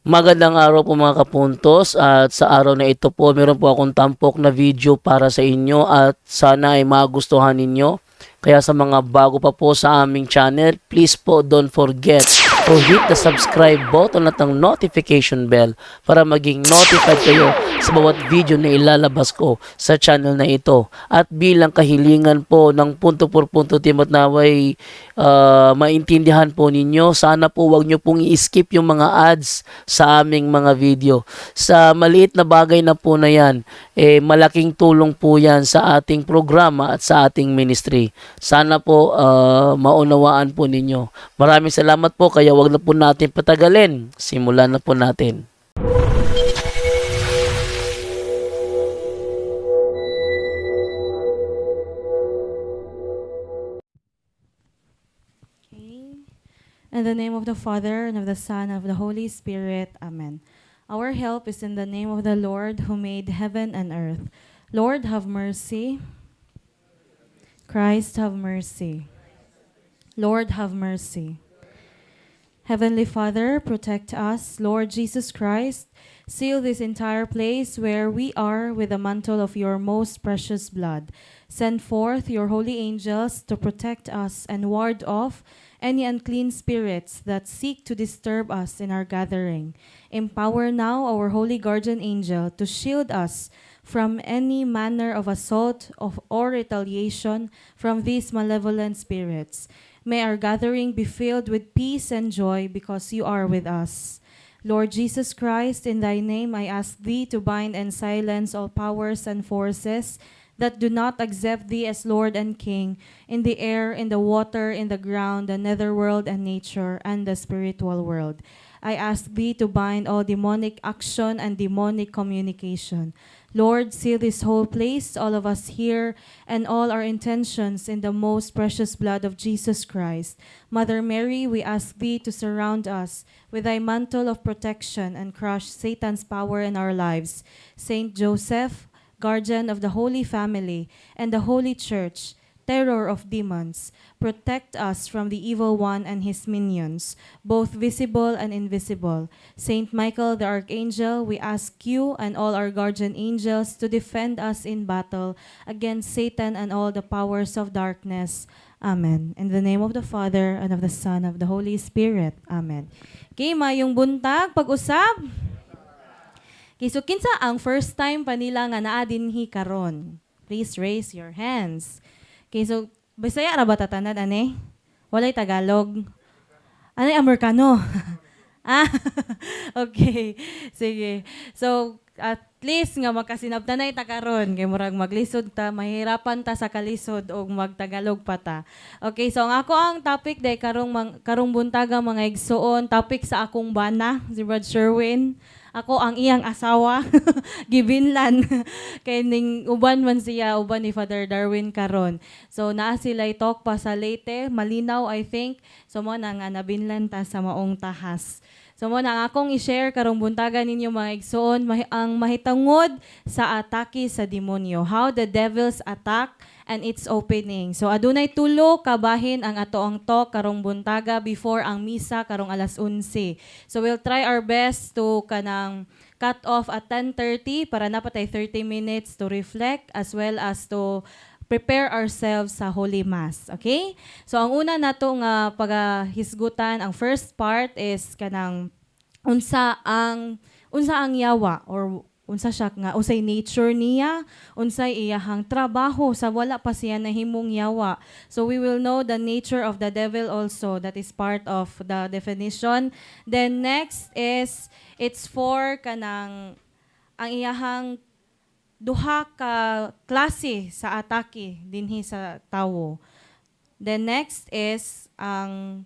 Magandang araw po mga kapuntos, at sa araw na ito po meron po akong tampok na video para sa inyo at sana ay magustuhan ninyo. Kaya sa mga bago pa po sa aming channel, please po don't forget to hit the subscribe button at ang notification bell para maging notified kayo sa bawat video na ilalabas ko sa channel na ito. At bilang kahilingan po ng punto por punto team at naway maintindihan po ninyo, sana po wag nyo pong i-skip yung mga ads sa aming mga video. Sa maliit na bagay na po na yan, malaking tulong po yan sa ating programa at sa ating ministry. Sana po maunawaan po ninyo. Maraming salamat po, kaya wag na po natin patagalin. Simulan na po natin. Okay. In the name of the Father, and of the Son, and of the Holy Spirit. Amen. Our help is in the name of the Lord who made heaven and earth. Lord, have mercy. Christ, have mercy. Lord, have mercy. Heavenly Father, protect us. Lord Jesus Christ, seal this entire place where we are with the mantle of your most precious blood. Send forth your holy angels to protect us and ward off any unclean spirits that seek to disturb us in our gathering. Empower now our holy guardian angel to shield us from any manner of assault or retaliation from these malevolent spirits. May our gathering be filled with peace and joy because you are with us. Lord Jesus Christ, in thy name I ask thee to bind and silence all powers and forces that do not accept thee as Lord and King in the air, in the water, in the ground, the netherworld and nature, and the spiritual world. I ask thee to bind all demonic action and demonic communication. Lord, seal this whole place, all of us here, and all our intentions in the most precious blood of Jesus Christ. Mother Mary, we ask thee to surround us with thy mantle of protection and crush Satan's power in our lives. Saint Joseph, guardian of the Holy Family and the Holy Church, terror of demons, protect us from the evil one and his minions, both visible and invisible. Saint Michael the Archangel, we ask you and all our guardian angels to defend us in battle against Satan and all the powers of darkness. Amen. In the name of the Father, and of the Son, and of the Holy Spirit. Amen. Okay, mayong buntag, pag-usab. Okay, so kinsa ang first time pa nila nga naa dinhi karon? Please raise your hands. Okay, so Bisaya ra ba tatanad ane? Walay Tagalog. Anay Amerikano? Ah, okay. Sige. So, at least nga makasinabtanay ta karon kay murag maglisod ta, mahirapan ta sa kalisod og magtagalog pa ta. Okay, so ang topic day karong buntaga mga igsuon, topic sa akong bana, si Brad Sherwin. Ako ang iyang asawa, gibinlan. Kay ning uban man siya, uban ni Father Darwin karon. So naa sila talk pa sa Leyte, malinaw I think. So mo na nga nabinlan ta sa maong tahas. So mo na akong i-share karong buntagan ninyo mga igsoon ang mahitangod sa atake sa demonyo. How the devils attack and its opening. So adunay tulo kabahin ang atoang talk karong buntaga before ang misa karong alas 11. So we'll try our best to kanang cut off at 10:30 para napatay 30 minutes to reflect as well as to prepare ourselves sa Holy Mass. Okay? So ang una nato nga pagahisgutan, ang first part is kanang unsa ang yawa or unsa siya nga unsay nature niya, unsay iyahang trabaho sa wala pa siya nahimong yawa. So we will know the nature of the devil also, that is part of the definition. Then next is it's for kanang ang iyahang duha ka klase sa atake dinhi sa tawo. Then next is ang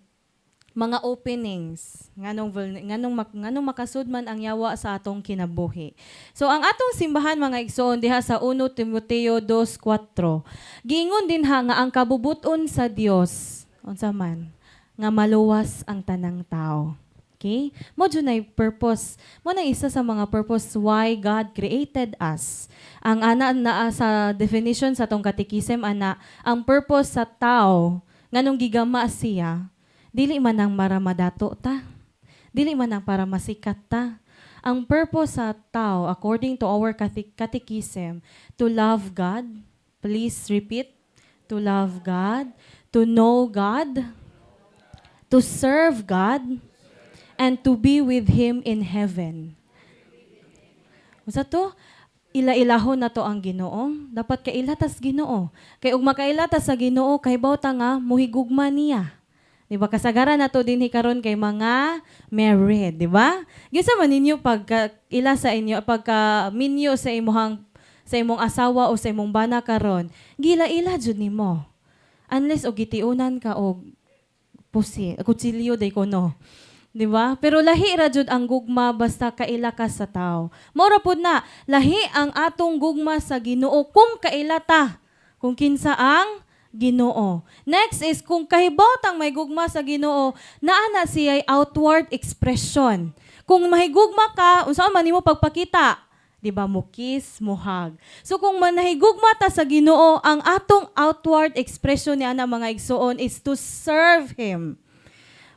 mga openings nganong makasud man ang yawa sa atong kinabuhi. So ang atong simbahan mga igsoon diha sa 1 Timoteo 2:4 giingon din ha nga ang kabubuton sa Dios unsa man nga maluwas ang tanang tao. Okay? Mo dunay purpose. Mo na isa sa mga purpose why God created us. Ang ana na sa definition sa atong katekisem ana, ang purpose sa tao nganong gigama siya dili man ang maramadato ta. Dili man ang para masikat ta. Ang purpose sa tao, according to our catechism, to love God. Please repeat. To love God, to know God, to serve God, and to be with Him in heaven. Usa to? Ila-ilahon na to ang Ginoo. Dapat kailatas Ginoo. Kay ug makailatas sa Ginoo kay bawta nga muhigugma niya. Di ba? Kasagaran na to din karon kay mga married, di ba? Gisa man ninyo pagka ila sa inyo pagka minyo sa imong asawa o sa imong bana karon, gila-ila jud nimo. Unless og gitiunan ka og kutsilyo day kono. Di ba? Pero lahi ra jud ang gugma basta kaila ka sa tao. Mora pud na lahi ang atong gugma sa Ginoo kung kaila ta. Kung kinsa ang Ginoo. Next is kung kahibawtang may gugma sa Ginoo, naana siya outward expression. Kung mahigugma ka, unsa man nimo pagpakita? Di ba, mo kiss, mo hug. So kung manahigugma ta sa Ginoo, ang atong outward expression niya na mga igsoon is to serve Him.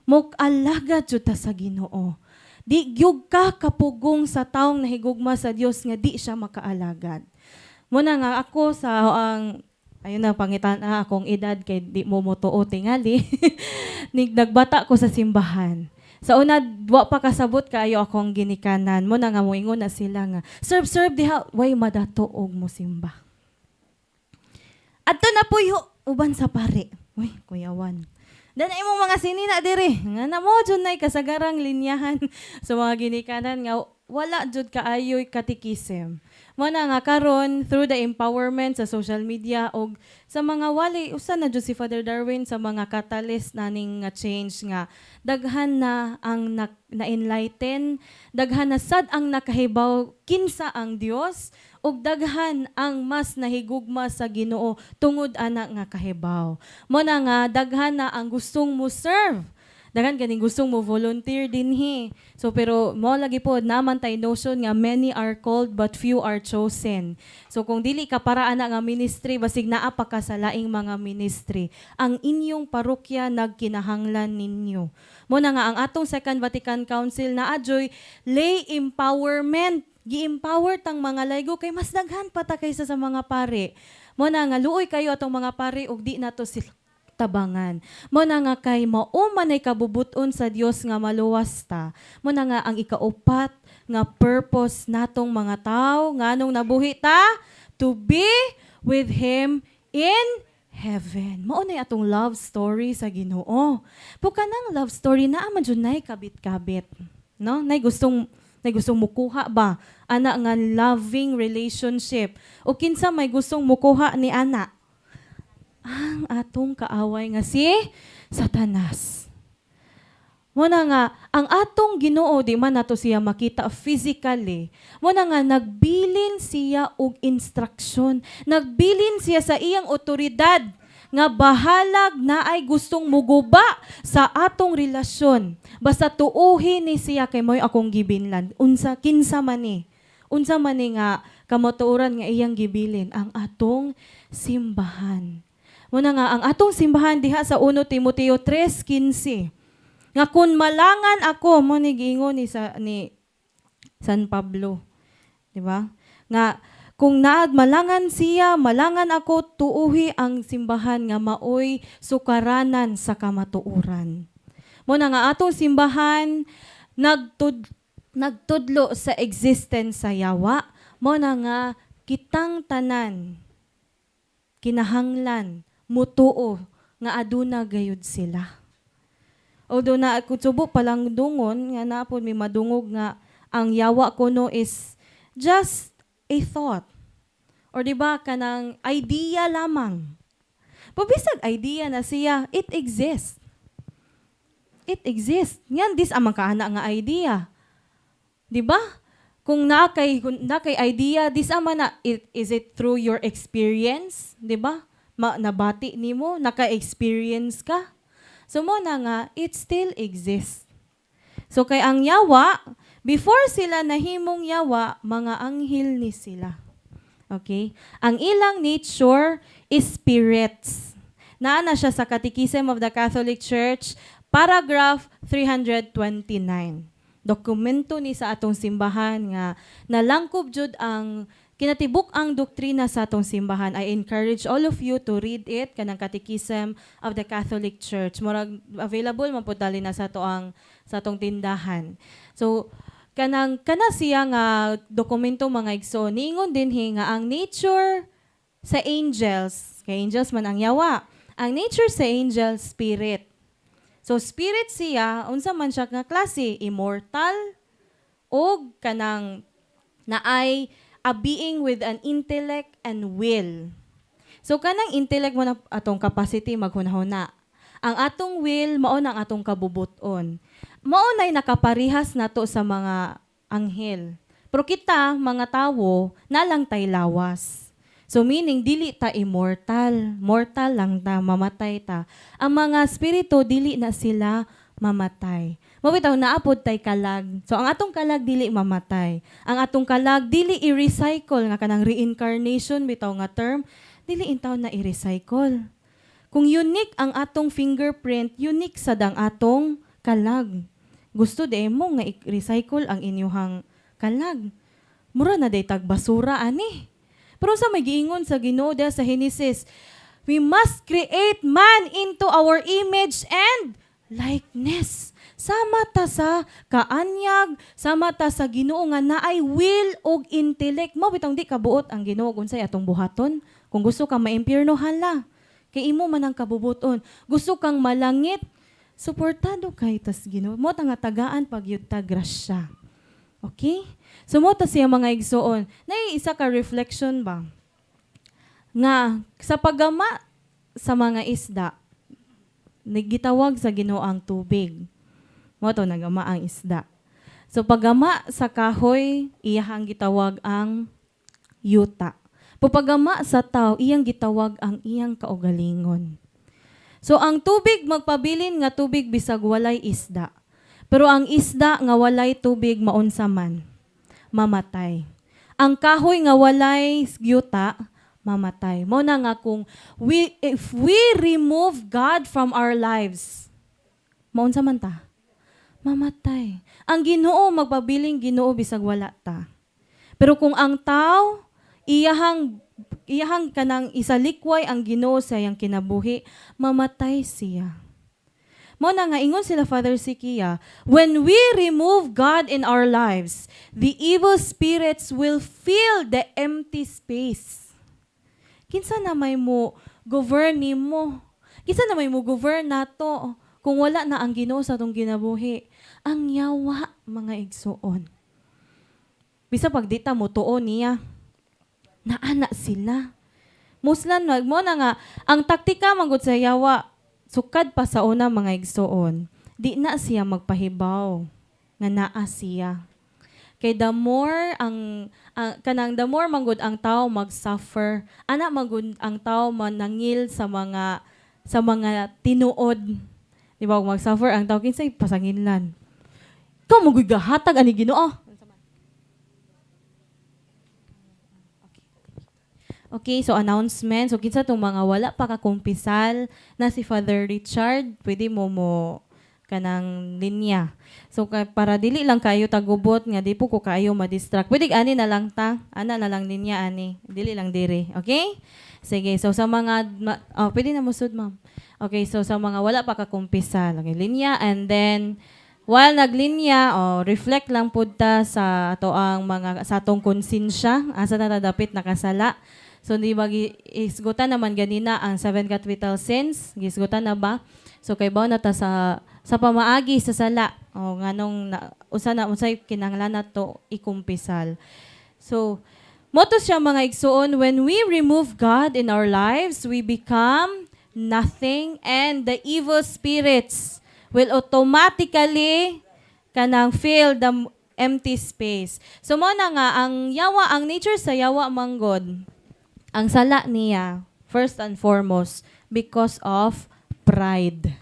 Mo alaga jud ta sa Ginoo. Di gyud ka kapugong sa taong nahigugma sa Dios nga di siya makaalagad. Muna nga ako sa ayun na pangitan akong edad kay di mo motuo tingali. Nagbata ko sa simbahan. Sa una, wa pa kasabot kaayo akong ginikanan mo na nga moingon na sila nga, serve diha, way madato og mo simba. Adto na po uban sa pare. Uy, kuyawan. Dan imong mga sinina diri, nga na mo jud nay kasagarang linyahan sa mga ginikanan nga wala jud kaayoy katikisem. Mo na nga karon through the empowerment sa social media og sa mga wali usa na jud si Father Darwin sa mga catalyst naning nga change nga daghan na ang na-enlighten, daghan na sad ang nakahibaw kinsa ang Dios ug daghan ang mas nahigugma sa Ginoo tungod ana nga kahibaw. Mo na nga daghan na ang gustong mo serve. Daghan ganing gustong mo volunteer dinhi. So pero mo lagi po naman tay notion nga many are called but few are chosen. So kung dili ka para ana nga ministry basig naa pa ka sa laing mga ministry, ang inyong parokya nagkinahanglan ninyo. Mo na nga ang atong Second Vatican Council na adjoy lay empowerment. Gi-empower tang mga laygo kay mas daghan pa ta kaysa sa mga pare. Mo na nga luoy kayo atong mga pare ug di nato sila tabangan. Mo na nga kay mauman ay kabubuton sa Dios nga maluwas ta. Mo na nga ang ikaupat nga purpose natong mga tao nganong nabuhi ta to be with Him in heaven. Mao na atong love story sa Ginoo. Pukanang love story naa man jud nay kabit-kabit. No? Nay gustong mukuha ba ana nga loving relationship o kinsa may gustong mukuha ni ana ang atong kaaway nga si Satanas. Mo na nga ang atong Ginoo di man nato siya makita physically. Mo na nga nagbilin siya og instruction, nagbilin siya sa iyang otoridad nga bahalag na ay gustong muguba sa atong relasyon. Basta tuuhin ni siya kay mo'y akong gibinlan. Kinsa man ni nga kamotuoran nga iyang gibilin ang atong simbahan. Muna nga ang atong simbahan diha sa 1 Timoteo 3:15. Nga kun malangan ako mo ni giingon ni San Pablo, di ba? Nga kung malangan siya, malangan ako tuuhi ang simbahan nga maoy sukaranan sa kamatuoran. Muna nga atong simbahan nagtudlo sa existence sa yawa, mo na nga kitang tanan kinahanglan mutuo nga aduna gayud sila. Although na kutsubo palang dungon nga napon may madungog nga ang yawa kuno is just a thought. Or di ba kanang idea lamang. Pabisag idea na siya, it exists. It exists. Yan dis amang kaana nga idea. Di ba? Kung nakay idea, dis ama na is it through your experience, di ba? Nabati nimo, naka-experience ka. So mo na nga, it still exists. So kay ang yawa, before sila nahimong yawa, mga anghel ni sila. Okay? Ang ilang nature is spirits. Naana siya sa Catechism of the Catholic Church, paragraph 329. Dokumento ni sa atong simbahan nga nalangkob jud ang kinatibuk ang doktrina sa atong simbahan. I encourage all of you to read it, kanang Catechism of the Catholic Church. Murag available man pud dali na sa atong tindahan. So kana siya nga dokumento mga igsoon, niingon dinhi nga ang nature sa angels, kay angels man ang yawa. Ang nature sa angel spirit. So spirit siya, unsa man siya nga klase, immortal o kanang naay a being with an intellect and will. So kanang intellect mo na atong capacity maghunahuna. Ang atong will mao na ang atong kabubuton. Mao nay nakaparihas nato sa mga anghel. Pero kita mga tawo nalang tay lawas. So meaning dili ta immortal, mortal lang ta, mamatay ta. Ang mga spirito dili na sila mamatay. Mabitaw naapod tay kalag. So ang atong kalag dili mamatay. Ang atong kalag dili i-recycle nga kanang reincarnation bitaw nga term, dili intaw na i-recycle. Kung unique ang atong fingerprint, unique sad ang atong kalag. Gusto de mo nga i-recycle ang inyuhang kalag. Mura na day tag basura ani. Pero sa may giingon sa Ginoo sa Genesis, we must create man into our image and likeness. Sama ta sa kaanyag, sama ta sa Ginoo nga naay will og intellect. Mo bitong di kabuot ang Ginoo unsay atong buhaton. Kung gusto ka maimpyerno hala, kay imo man ang kabubuton. Gusto kang malangit, suportado kay tas Ginoo. Mo ta nga tagaan pagyud ta grasya. Okay? So mo ta siya mga igsoon. Nay isa ka reflection ba? Nga sa paggama sa mga isda, nagitawag sa Ginoo ang tubig. Mo to nagama ang isda. So paggama sa kahoy, iyang gitawag ang yuta. Pagama sa tao, iyang gitawag ang iyang kaugalingon. So ang tubig magpabilin nga tubig bisag walay isda. Pero ang isda nga walay tubig maunsa man, mamatay. Ang kahoy nga walay yuta, mamatay. Mo na nga kung if we remove God from our lives, maunsa man ta? Mamatay. Ang Ginoo magpabiling Ginoo bisag wala ta. Pero kung ang tao iyahang kanang isalikway ang Ginoo sa iyang kinabuhi, mamatay siya. Mo na nga ingon sila Father Sikia, when we remove God in our lives, the evil spirits will fill the empty space. Kinsa na may mo govern nimo? Kinsa na may mo govern nato? Kung wala na ang Ginoo sa atong ginabuhi, ang yawa mga igsoon. Bisa pag dita mo tuon niya, naana sila. Muslan mo na nga, ang taktika manggod sa yawa, sukad pa sa una mga igsoon, di na siya magpahibaw nga naa siya. Kay the more the more manggod ang tao mag-suffer, ana manggod ang tao manangil sa mga tinuod. Di ba, kung mag-suffer ang tao, kinsay pasanginlan. Ikaw magigahatag ani Ginoo. Okay, so announcement. So kinsa tong mga wala pa kakumpisal na si Father Richard, pwede mo kanang linya. So para dili lang kayo tagubot nga di po ko kayo ma-distract. Pwede ani na lang ta, ana na lang linya ani. Dili lang dire. Okay? Sige, so sa mga pwede na musud ma'am. Okay, so sa mga wala pa kakumpisal, okay, linya, and then while naglinya, reflect lang pud ta sa ato ang mga sa atong konsensya, asa na dapit nakasala. So di ba isgutan naman ganina ang 7 capital sins, gisgutan na ba? So kay bawo na ta sa pamaagi sa sala. Nganong unsay kinahanglan nato ikumpisal. So moto siya mga igsoon, when we remove God in our lives, we become nothing, and the evil spirits will automatically kanang fill the empty space. So mo na nga ang yawa, ang nature sa yawa manggod, ang sala niya first and foremost because of pride.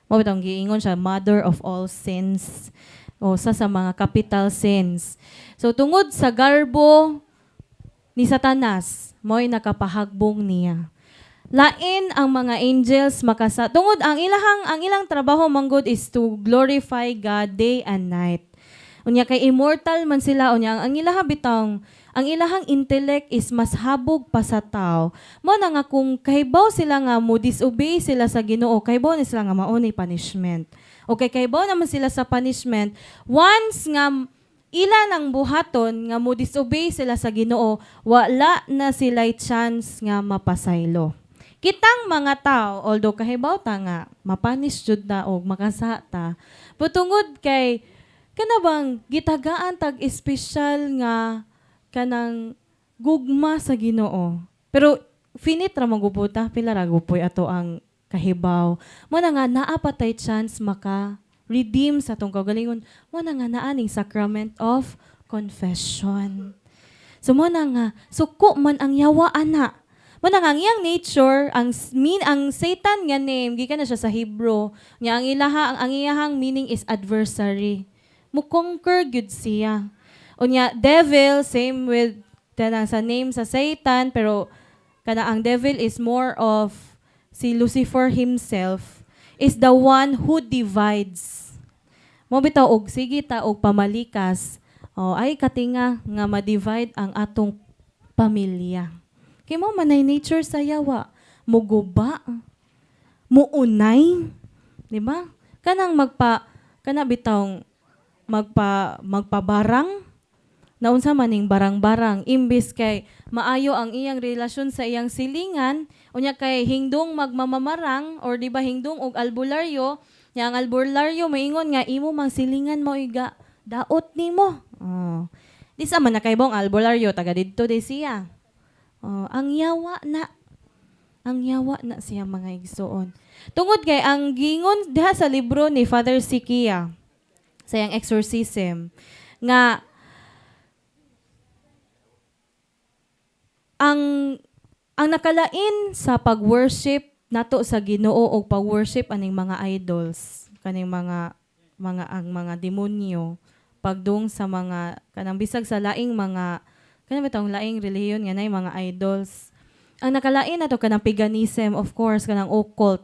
Mo bitong giingon siya mother of all sins, o sa mga capital sins. So tungod sa garbo ni Satanas, mo'y nakapahagbong niya. Lain ang mga angels makasa. Tungod ang ilang trabaho manggod is to glorify God day and night. Unya kay immortal man sila unya ang ilahang bitang ang ilahang intellect is mas habog pa sa tao. Mo na nga kung kahibaw sila nga mo disobey sila sa Ginoo, kahibaw na sila nga mauni punishment. Okay, kahibaw naman sila sa punishment once nga ila ng buhaton nga mo disobey sila sa Ginoo, wala na sila'y chance nga mapasaylo. Kitang mga tao, although kahibaw ta nga, mapanis jud na o makasata, putungod kay kanabang gitagaan tag espesyal nga kanang gugma sa Ginoo. Pero finit ra magubuta pila ra gupoy ato ang kahibaw. Mo na nga naa pa tay chance maka redeem sa tong kaugalingon. Mo na nga naaning sacrament of confession. So mo na nga suko man ang yawa ana. Mo na nga ang iyang nature, ang Satan nga name gikan na siya sa Hebrew. Nya ang iyahang meaning is adversary. Mo conquer gyud siya. Unya devil same with sa name sa Satan pero kana ang devil is more of si Lucifer himself is the one who divides. Mo bitaw og sige ta og pamalikas. Ay katinga nga ma-divide ang atong pamilya. Kay mo manay nature sa yawa, muguba, muunay, di ba? Kanang bitawng magpabarang, naunsa maning barang-barang, imbis kay maayo ang iyang relasyon sa iyang silingan, unya kay hingdong magmamamarang, or di ba hingdong og albularyo, nya ang albularyo maingon nga imo mang silingan mo iga, daot nimo. Di sa man nakaibong albularyo, taga didto di siya. Ang yawa na siya mga igsoon. Tungod kay ang gingon diha sa libro ni Father Sikia sa iyang exorcism nga ang nakalain sa pag-worship nato sa Ginoo o pag-worship aning mga idols kaning mga demonyo pagdung sa mga kanang bisag sa laing mga kanang bitong laing relihiyon nga nay mga idols. Ang nakalain nato kanang paganism, of course, kanang occult,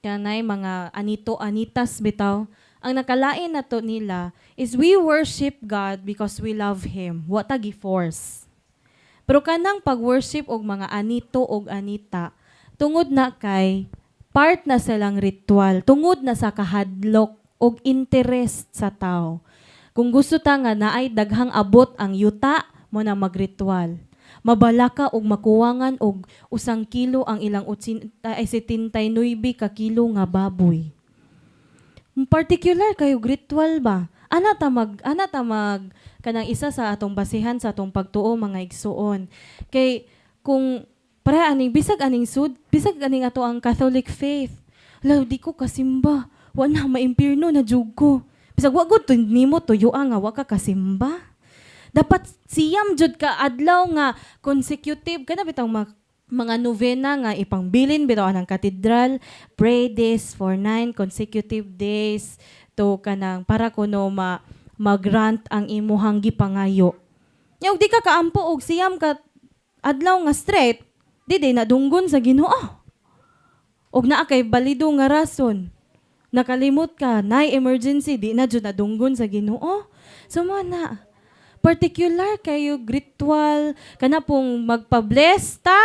kanay mga anito-anitas bitaw. Ang nakalain nato nila is we worship God because we love Him. Wa ta gi-force. Pero kanang pag-worship og mga anito og anita, tungod na kay part na silang ritual, tungod na sa kahadlok og interest sa tao. Kung gusto ta nga naay daghang abot ang yuta, mo na magritual. Mabala ka og makuwangan og 1 kilo ang ilang 79 ka kilo nga baboy. Particular kayo ritual ba? Ana ta mag kanang isa sa atong basihan sa atong pagtuo mga igsuon. Kay kung para aning bisag aning ato ang Catholic faith. Law di ko kasimba. Wa na maimpirno na jud ko. Bisag wa gud nimo tuyo nga wa ka kasimba. Dapat siyam jud ka adlaw nga consecutive kana bitang mga novena nga ipangbilin bitaw ang katedral, pray this for 9 consecutive days to kanang para kuno magrant ang imuhang gipangayo. Nya di ka kaampo og siyam ka adlaw nga straight, di nadunggon sa Ginoo. Og naa kay balido nga rason. Nakalimot ka, nay emergency, di na jud nadunggon sa Ginoo. So mo na particular kayo ritual kana pong magpa-bless ta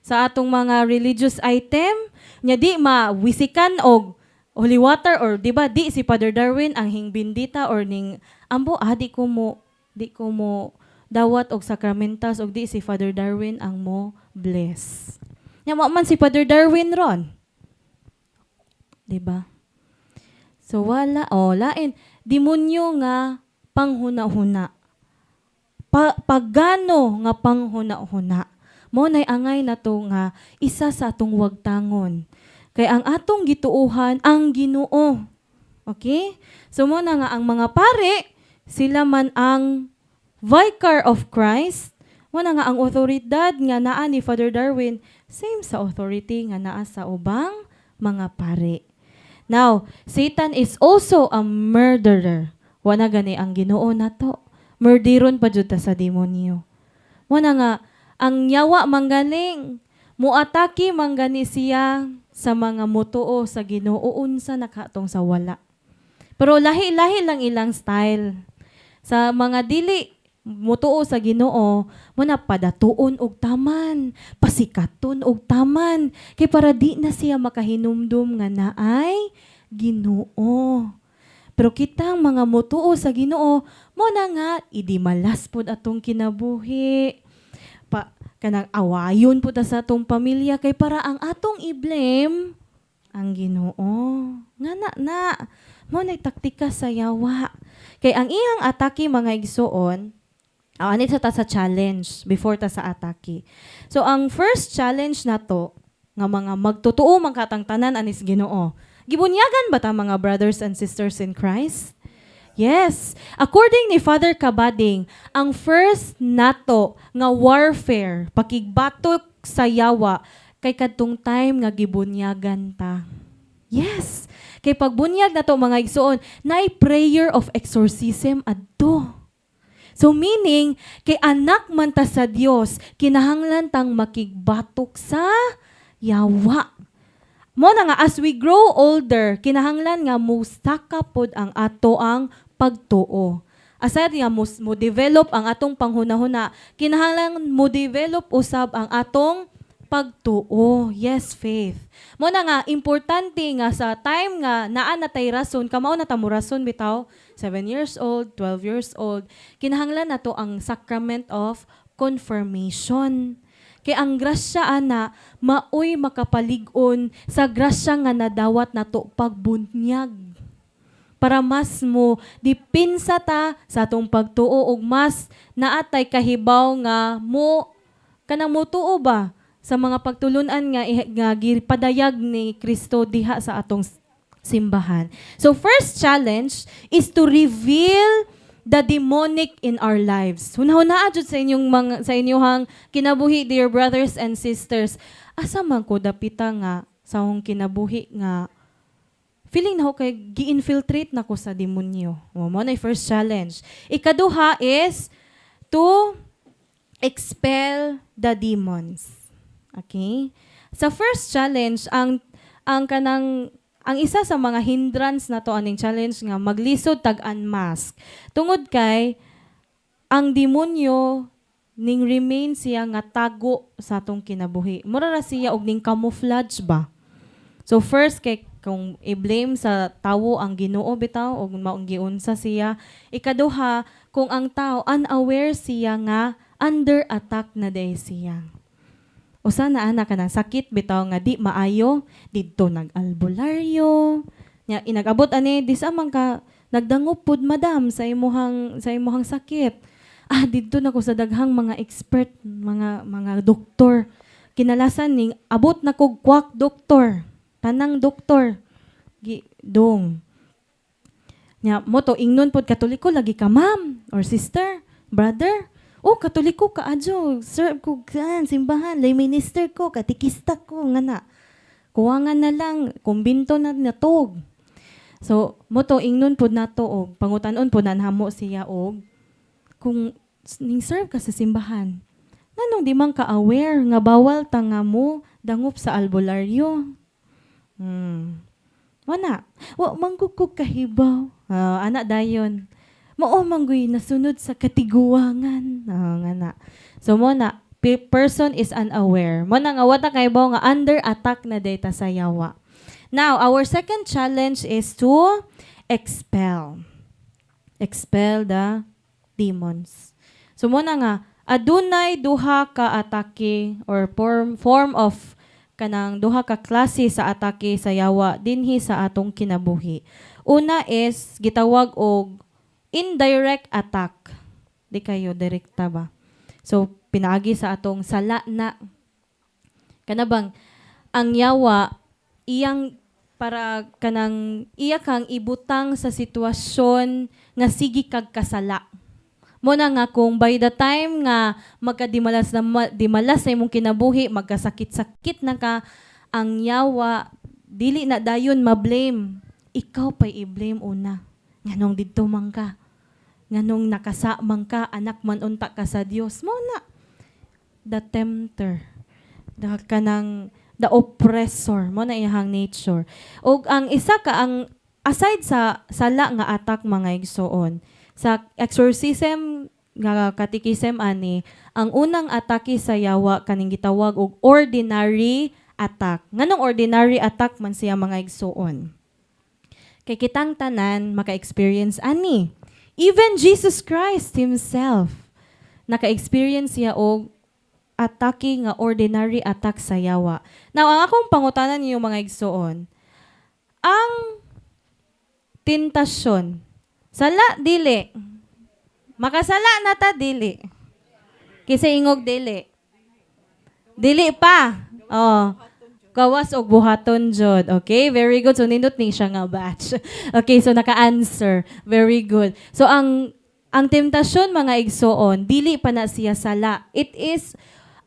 sa atong mga religious item nya di mawisikan og holy water or di ba di si Father Darwin ang hingbindita or ning ambo di ko mo dawat og sacramentals og di si Father Darwin ang mo bless nya mo man si Father Darwin ron di ba so wala lain demonyo nga panghuna-huna pagano nga panghuna-huna. Mo nay angay na to nga isa sa atong wagtangon. Kay ang atong gituuhan ang Ginoo. Okay? So mo na nga ang mga pare, sila man ang vicar of Christ. Mo na nga ang otoridad nga naa ni Father Darwin, same sa authority nga naa sa ubang mga pare. Now, Satan is also a murderer. Wa na gani ang Ginoo nato. Murderon pa jud ta sa demonyo. Mo na nga ang yawa manggaling Muatake manggani siya sa mga mutuo sa Ginoo unsa nakatong sa wala. Pero lahi-lahi lang ilang style. Sa mga dili mutuo sa Ginoo, mo na padatuon og taman, pasikaton og taman, kay para di na siya makahinumdum nga naay Ginoo. Pero kitang mga mutuo sa Ginoo, mo na nga idi malas pod atong kinabuhi. Kanang awayon po ta sa atong pamilya kay para ang atong i-blame ang Ginoo. Nga na, mo na taktika sa yawa. Kay ang iyang atake mga igsoon, anit sa challenge before ta sa atake. So ang first challenge na to, nga mga magtotoo man katang tanan anis Ginoo. Gibunyagan ba ta mga brothers and sisters in Christ? Yes. According ni Father Kabading, ang first nato nga warfare, pakigbatok sa yawa, kay kadtong time nga gibunyagan ta. Yes. Kay pagbunyag na to mga igsoon, naay prayer of exorcism adto. So meaning, kay anak man ta sa Dios, kinahanglan tang makigbatok sa yawa. Mo na nga, as we grow older, kinahanglan nga musaka pod ang ato ang pagtuo. Aside nga mo develop ang atong panghunahuna, kinahanglan mo develop usab ang atong pagtuo. Yes, faith. Mo na nga, importante nga sa time nga naa na tay rason, kamao na ta mo rason bitaw, 7 years old, 12 years old, kinahanglan nato ang sacrament of confirmation. Kay ang grasya ana, maoy makapalig-on sa grasya nga nadawat nato pagbunyag. Para mas mo dipinsa ta sa atong pagtuo ug mas naatay kahibaw nga mo kanang mutuo ba sa mga pagtulunan nga gipadayag ni Kristo diha sa atong simbahan. So first challenge is to reveal the demonic in our lives. Hunahuna jud sa inyong sa inyong kinabuhi, dear brothers and sisters. Asa man ko dapita nga sa akong kinabuhi nga feeling na ako kay gi-infiltrate na ko sa demonyo. Mo na first challenge. Ikaduha is to expel the demons. Okay? Sa first challenge, ang isa sa mga hindrance na to aning challenge nga maglisod tag-unmask. Tungod kay ang demonyo ning remain siya nga tago sa atong kinabuhi. Mura ra siya og ning camouflage ba. So first kay kung i-blame sa tawo ang Ginoo bitaw og maong giunsa siya. Ikaduha, kung ang tao unaware siya nga under attack na day siya. Usa na ana kanang sakit bitaw nga di maayo, didto nag-albularyo. Nya inagabot ani di sa man ka nagdangop pud madam sa imuhang sakit. Didto na ko sa daghang mga expert, mga doktor. Kinalasan ning abot na kog quack doktor. Tanang doktor. Dong. Nya mo to ingnon pod Katoliko lagi ka ma'am or sister, brother. Katoliko ka adyo, serve ko kan simbahan, lay minister ko, katikista ko ngana. Kuwangan na lang, kumbinto na natog. So mo to ingnon pod nato og pangutan-on pod nanhamo siya og kung ning serve ka sa simbahan. Nganong di man ka aware nga bawal ta nga mo dangop sa albularyo. Wana, wa manggugkog kahibaw. Ana dayon. Mao manggoy nasunod sa katiguangan. Ngana. So mo na person is unaware. Mo na nga wata kahibaw nga under attack na data sa yawa. Now, our second challenge is to expel. Expel the demons. So mo na nga adunay duha ka atake or form of kanang duha ka klase sa atake sa yawa dinhi sa atong kinabuhi. Una is gitawag og indirect attack. Di kayo direkta ba? So pinaagi sa atong sala na kanabang ang yawa iyang para kanang iya kang ibutang sa sitwasyon nga sige kag kasala. Mo na nga kung by the time nga magkadimalas sa imong kinabuhi, magkasakit-sakit na ka, ang yawa, dili na dayon ma-blame. Ikaw pa'y i-blame una. Nganong didto man ka. Nganong nakasa man ka, anak man unta ka sa Dios. Mo na. The tempter. kanang the oppressor mo na iyang nature. Og ang isa ka ang aside sa sala nga attack mga igsoon, sa exorcism nga katikisem ani, ang unang atake sa yawa kaning gitawag og ordinary attack. Nganong ordinary attack man siya mga igsoon? Kay kitang tanan maka-experience ani. Even Jesus Christ himself naka-experience siya og atake nga ordinary attack sa yawa. Now, ang akong pangutanan niyo mga igsoon, ang tentasyon, sala dili. Makasala na ta dili. Kisa ingog dili. Dili pa. Oh. Gawas og buhaton jud. Okay, very good. So nindot ni siya nga batch. Okay, so naka-answer. Very good. So ang temptasyon mga igsoon, dili pa na siya sala. It is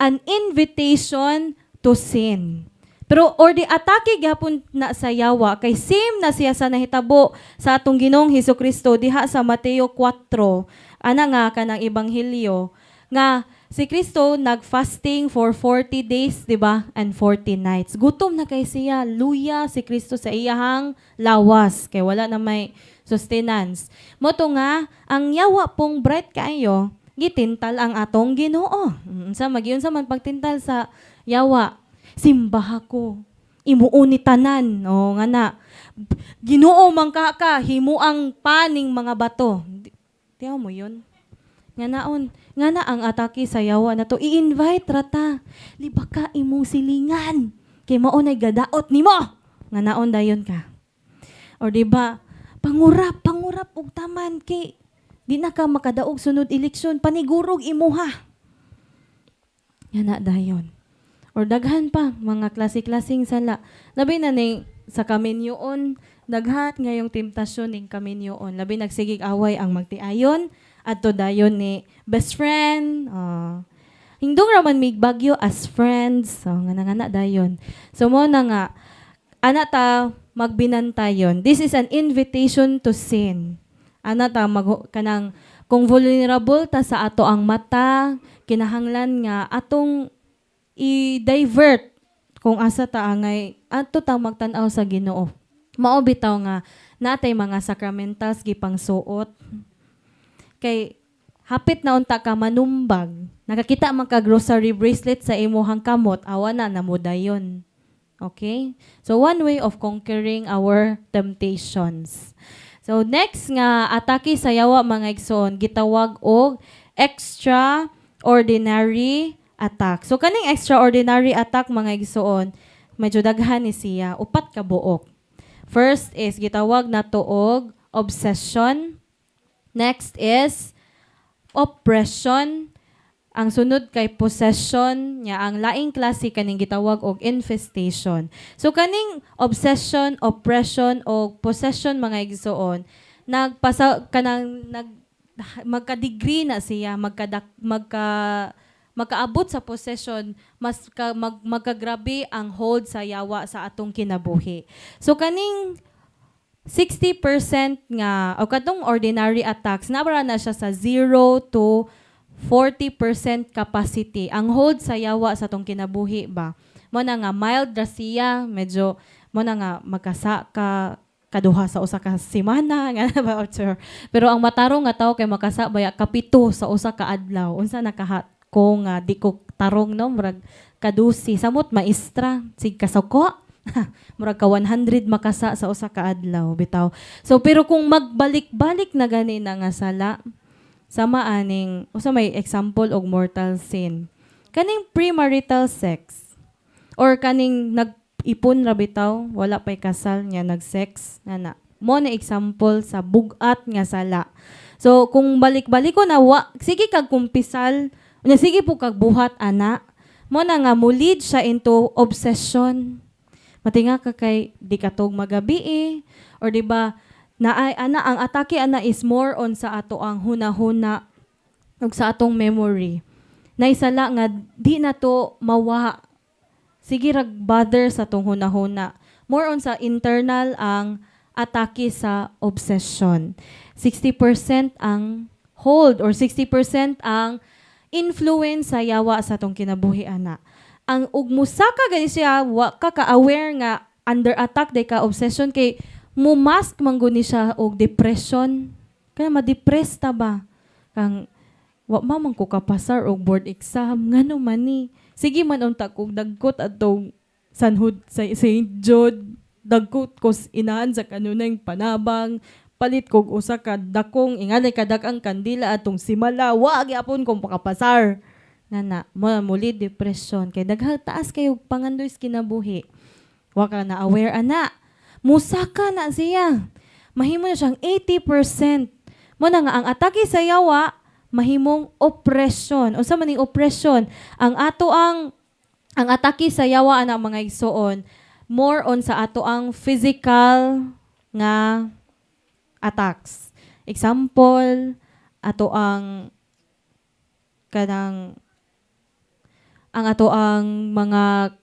an invitation to sin. Pero atake gyapon na sa yawa kay same na siya sa nahitabo sa atong Ginoong Hesukristo diha sa Mateo 4. Ana nga kanang ebanghelyo nga si Kristo nag-fasting for 40 days, di ba? And 40 nights. Gutom na kay siya. Luya si Kristo sa iyahang lawas. Kay wala na may sustenance. Moto nga, ang yawa pong bright kayo, gitintal ang atong Ginoo. Sa magiun sa man pagtintal sa yawa. Simbaha ko. Imuon ni tanan. O nga na. Ginoo man ka, himo ang paning mga bato. Tiyaw mo yun? Nga na ang atake sa yawa na to, i-invite rata. Liba ka imong silingan. Kay maunay gadaot nimo. Nga naon dayon ka. O diba, pangurap og taman kay di na ka makadaog sunod eleksyon, panigurog imuha. Nga na dayon. Or daghan pa, mga klase-klaseng sala. Labi na ning sa kaminyoon, daghat ngayong temptasyon ning kaminyoon. Labi nagsigig away ang magtiayon, adto dayon ni best friend. Hindong raman mig bagyo as friends. So, nga dayon. So, mo na nga, ana ta magbinantayon. This is an invitation to sin. Ana ta kanang kung vulnerable ta sa ato ang mata, kinahanglan nga atong i-divert kung asa ta angay ato ta magtan-aw sa Ginoo. Mao bitaw nga natay mga sacramentals gipang suot. Kay hapit na unta ka manumbag, nakakita man ka grocery bracelet sa imuhang kamot, awa na namudayon. Okay? So one way of conquering our temptations. So next nga atake sa yawa mga igsoon gitawag og extraordinary attack. So kaning extraordinary attack mga igsoon, medyo daghan ni siya, upat ka buok. First is gitawag nato og obsession. Next is oppression. Ang sunod kay possession, nya ang laing klase kaning gitawag og infestation. So kaning obsession, oppression o possession mga igsoon, magka-degree na siya, magkaabot sa possession, magkagrabe ang hold sa yawa sa atong kinabuhi. So kaning 60% nga o kadtong ordinary attacks nabara na siya sa 0 to 40% capacity. Ang hold sa yawa sa atong kinabuhi ba? Mo na nga mild ra siya, medyo mo na nga magkasa ka kaduha sa usa ka semana nga ba sir. Pero ang matarong nga tawo kay makasa baya kapito sa usa ka adlaw. Unsa nakahat ko nga di ko tarong no murag kadusi samot maestra sig kasoko. Murag ka 100 makasa sa usa ka adlaw bitaw. So pero kung magbalik-balik na gani na nga sala, sama aning usa may example og mortal sin. Kaning premarital sex or kaning nag-ipon ra bitaw, wala pay kasal nya nag-sex na. Mo na example sa bugat nga sala. So kung balik-balik ko na sige kag kumpisal, sige po kag buhat ana, mo na nga mulid siya into obsession. Matinga ka kay di katog magabi or di ba ang atake ana is more on sa ato ang hunahuna ug sa atong memory. Naisala nga di na to mawa. Sige rag bother sa atong hunahuna. More on sa internal ang atake sa obsession. 60% ang hold or 60% ang influence sa yawa sa atong kinabuhi ana. ang ug musaka gani siya wa ka ka-aware nga under attack day ka obsession kay mumask man gud ni siya og depression. Kaya ma-depress ta ba? Kang wa man ko kapasar og board exam ngano man ni. Sige man unta kog dagkot atong sanhud sa St. Jude, dagkot ko inahan sa kanunay panabang, palit kog usa ka dakong inganay kadakang kandila atong simala, wa gyapon kong pakapasar. Nana, muli depression kay daghang taas kayo pangandoy sa kinabuhi. Wa ka na aware ana. Musaka na siya. Mahimo na siyang 80%. Mo na nga ang atake sa yawa mahimong oppression. Unsa man ning oppression? Ang atake sa yawa ana mga igsoon more on sa ato ang physical nga attacks. Example, ato ang kanang ang ato ang mga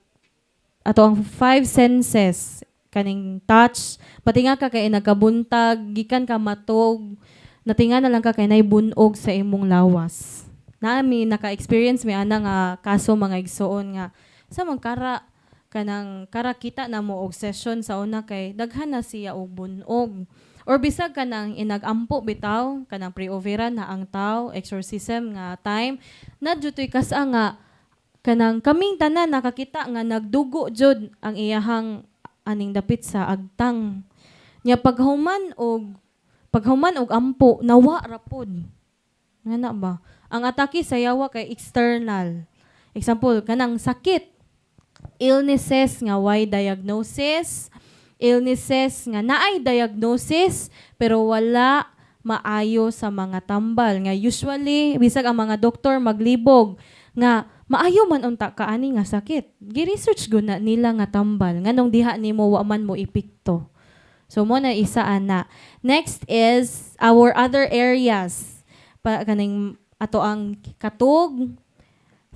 ato ang five senses kaning touch pati nga ka kay nagabuntag gikan ka matog natinga na lang ka kay naibunog sa imong lawas nami naka-experience mi ana nga kaso mga igsoon nga sa magkara kanang kita na mo og session sa una kay daghan na siya og bunog or bisag kanang inag-ampo bitaw kanang pre-overa na ang taw exorcism nga time na jutoy kasa nga kanang kaming tanan nakakita nga nagdugo jud ang iyahang aning dapit sa agtang. Nya paghuman og ampo nawa ra pod. Ngana ba? Ang atake sa yawa kay external. Example kanang sakit. Illnesses nga why diagnosis, illnesses nga naay diagnosis pero wala maayo sa mga tambal nga usually bisag ang mga doktor maglibog nga maayo man unta kaani nga sakit. Gi-research gud na nila nga tambal nganong diha nimo wa man mo epekto. So mo na isa ana. Next is our other areas. Kaning ato ang katog,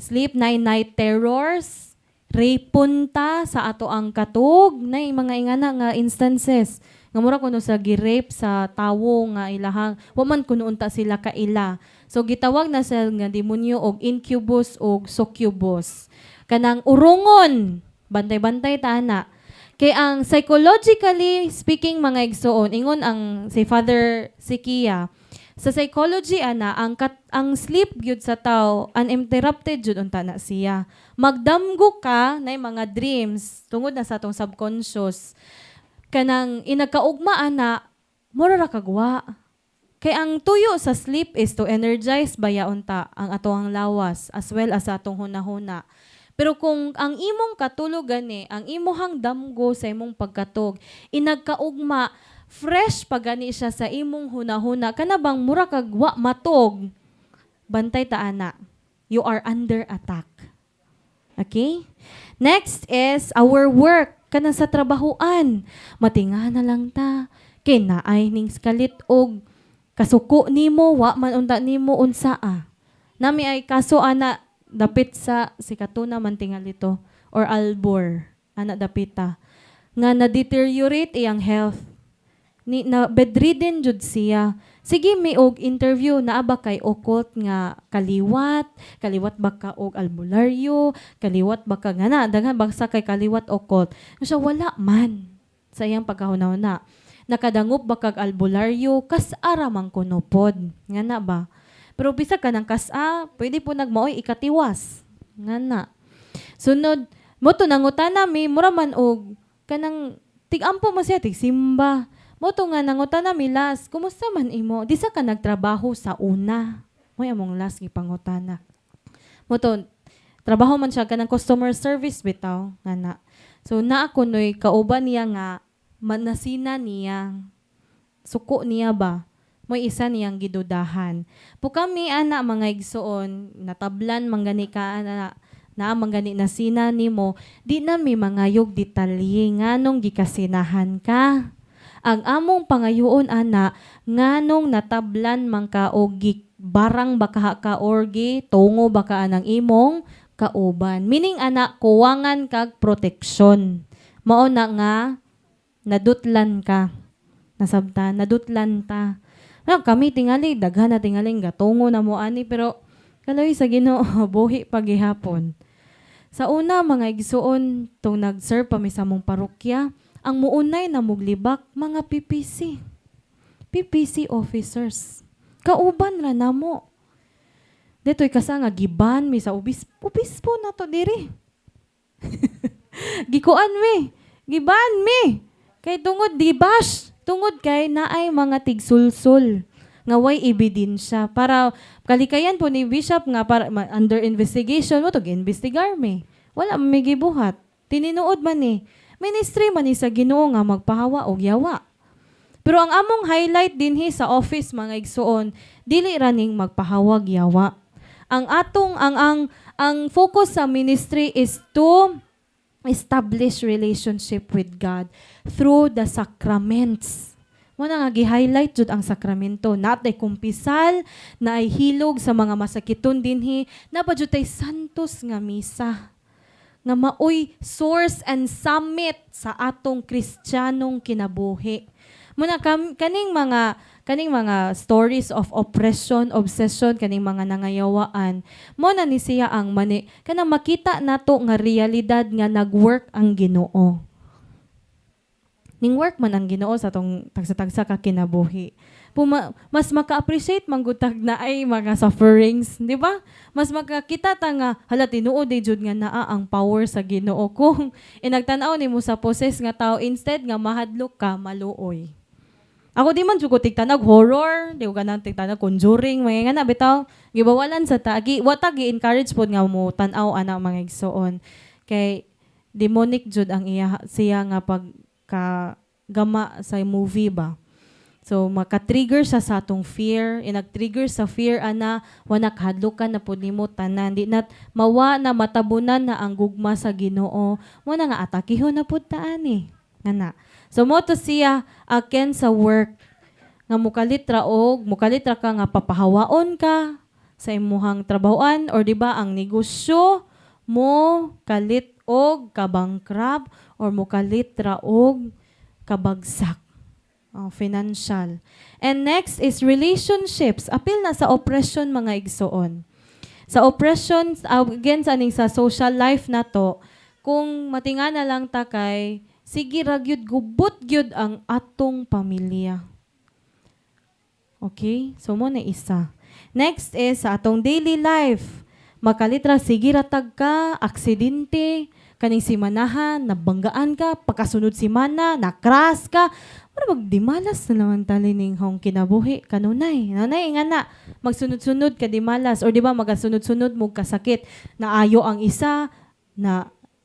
sleep night terrors, rapunta sa ato ang katog, nay mga ingana nga instances. Nga mura kuno sa gi-rape sa tawo nga ilahang wa man kuno unta sila kaila. So gitawag na sa nga demonyo og incubus og succubus. Kanang urungon, bantay-bantay ta ana. Kay ang psychologically speaking mga igsoon, ingon ang si Father Sikia, sa psychology ana ang sleep gyud sa tao uninterrupted jud unta na siya. Magdamgo ka nay mga dreams tungod na sa atong subconscious. Kanang inagkaugma ana mura ra kagwa. Kay ang tuyo sa sleep is to energize baya unta ang atong lawas as well as atong hunahuna. Pero kung ang imong katulog gani, ang imong damgo sa imong pagkatog, inagkaugma, fresh pa gani siya sa imong hunahuna, kana bang mura kag wa matog, bantay ta ana. You are under attack. Okay? Next is our work. Kana sa trabahoan. Matinga na lang ta. Kay naay ning skalit og kasuko nimo wa man unta nimo unsa nami ay kaso ana dapit sa sikatuna man tingalito or albor ana dapita nga na deteriorate iyang health ni na bedridden jud siya sige may og interview naa ba kay occult nga kaliwat ba ka og albularyo kaliwat ba ka ngana daghan bagsa kay kaliwat occult siya wala man sa iyang pagkahuna nakadangop ba kag albularyo kas-ara man kuno pod ngana ba pero bisag ka ng kas-a pwede po nagmaoy ikatiwas ngana sunod mo to nangutana mi mura man og kanang tigampo mo siya tigsimba mo to nga nangutana mi last kumusta man imo di sa ka nagtrabaho sa una moy among last gipangutana mo to trabaho man siya kanang customer service bitaw ngana so naa kunoy kauban niya nga manasina niya. Suko niya ba? Mo'y isa niyang gidudahan. Po kami, ana, mga igsoon, natablan, manggani ka, na manggani na sina ni mo, di na may mga yog detalye, nganong gikasinahan ka. Ang among pangayoon, ana, nganong natablan man ka o barang baka ka orgi, tungo baka anang imong kauban. Meaning, ana, kuwangan kag proteksyon. Mao na nga, nadutlan ka. Nasabta, nadutlan ta. Kami tingali, daghan na tingaling gatungo na mo ani, pero kaloy sa Ginoo buhi paghihapon. Sa una, mga igsuon, tong nag-serve pa mi sa mong parokya, ang muunay na muglibak, mga PPC. PPC officers. Kauban ra namo. Dito'y kasa nga giban mi sa obispo na to diri. Gikuan mi. Giban mi. Kay tungod di bash. Tungod kay naay mga tigsulsul nga way ebidensya para kalikayan po ni bishop nga para under investigation mo to investigar mi. Wala man mi gibuhat. Tininuod man ni ministry man ni sa Ginoo nga magpahawa og yawa. Pero ang among highlight dinhi sa office mga igsuon, dili raning magpahawag yawa. Ang atong ang focus sa ministry is to establish relationship with God through the sacraments. Mo na nga gi-highlight jud ang sakramento. Natay kumpisal, na ay hilog sa mga masakiton dinhi, na pa jud tay santos nga misa. Nga maoy source and summit sa atong Kristiyanong kinabuhi. Muna kaning mga stories of oppression, obsession, kaning mga nangayawaan, mo na ni siya ang kanang makita nato nga realidad nga nagwork ang Ginoo. Ning work man ang Ginoo sa tong tagsa-tagsa ka kinabuhi. Mas maka-appreciate manggutag na ay mga sufferings, di ba? Mas makakita ta nga hala tinuod day jud nga naa ang power sa Ginoo kung inagtan-aw nimo sa poses nga tao instead nga mahadlok ka maluoy. Ako di man jud ko tigtanag horror, di ko ganang tigtanag conjuring, mga nga na bitaw gibawalan sa tagi, wata gi-encourage pod nga mo tan-aw ana mga igsoon. Kay demonic jud ang siya nga pagkagama sa movie ba. So maka-trigger sa atong fear, inag-trigger sa fear ana wala kahadlukan na pud nimo tanan, di nat mawa na matabunan na ang gugma sa Ginoo, mo na nga atakihon na pud ta ani. Ngana. So mo to siya aken sa work nga mukalitra ka nga papahawaon ka sa imuhang trabahoan or di ba ang negosyo mo kalit og kabankrupt or mukalitra og kabagsak. Financial. And next is relationships. Apil na sa oppression mga igsoon. Sa oppression, again sa social life na to, kung matinga na lang ta kay, sige ragyud gubot gyud ang atong pamilya. Okay? So mo na isa. Next is sa atong daily life. Makalitra, sige ratag ka, aksidente, kaning simanahan, nabanggaan ka, pagkasunod simana, nakras ka, ano magdimalas na naman talining hong kinabuhi, kanunay. Nanay nga na, magsunod-sunod ka dimalas, or di ba magasunod-sunod mo kasakit, naayo ang isa,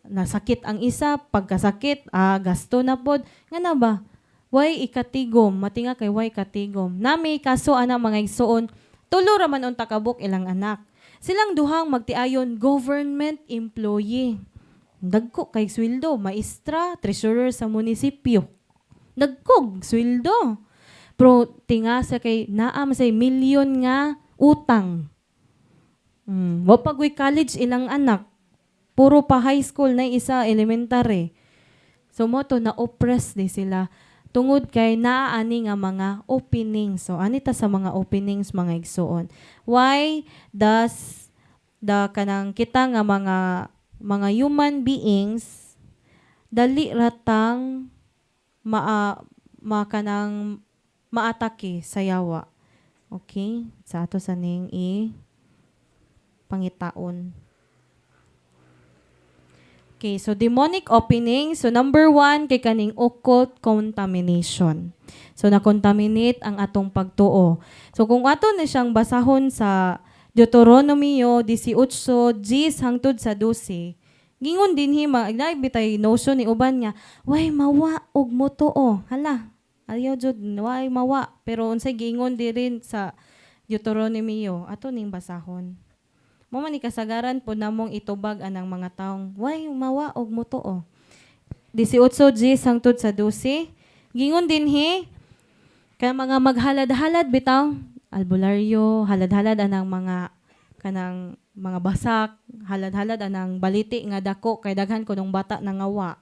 nasakit ang isa, pagkasakit, gasto na pod, nga na ba? Why ikatigom, matinga kay why katigom. Nami kaso ana mga igsoon, tulo raman on takabok ilang anak. Silang duhang magtiayon government employee. Dagko kay sweldo, maestra, treasurer sa munisipyo. Dagkog sweldo. Pero tinga sa kay naam say milyon nga utang. Wapagwi college ilang anak. Puro pa high school na isa elementary. So mo to na oppress di sila tungod kay naaani nga mga openings. So anita sa mga openings mga igsoon. Why does kanang kita nga mga human beings dali ratang kanang maatake sa yawa. Okay? Sa ato sa ning pangitaon. Okay, so demonic opening. So number 1 kay kaning occult contamination. So na-contaminate ang atong pagtuo. So kung ato na siyang basahon sa Deuteronomio 18:10 hangtod sa 12, gingon dinhi bitay notion ni uban nga, way mawa og motuo. Hala, ayaw jud way mawa. Pero unsay gingon di rin sa Deuteronomio, ato ning basahon. Mo man ni kasagaran po namong itubag anang mga taong way mawa og motuo. 18:10 hangtod sa 12, gingon dinhi kay mga maghalad-halad bitaw, albularyo, halad-halad anang mga kanang mga basak, halad-halad anang baliti nga dako kay daghan kunong bata nangawa.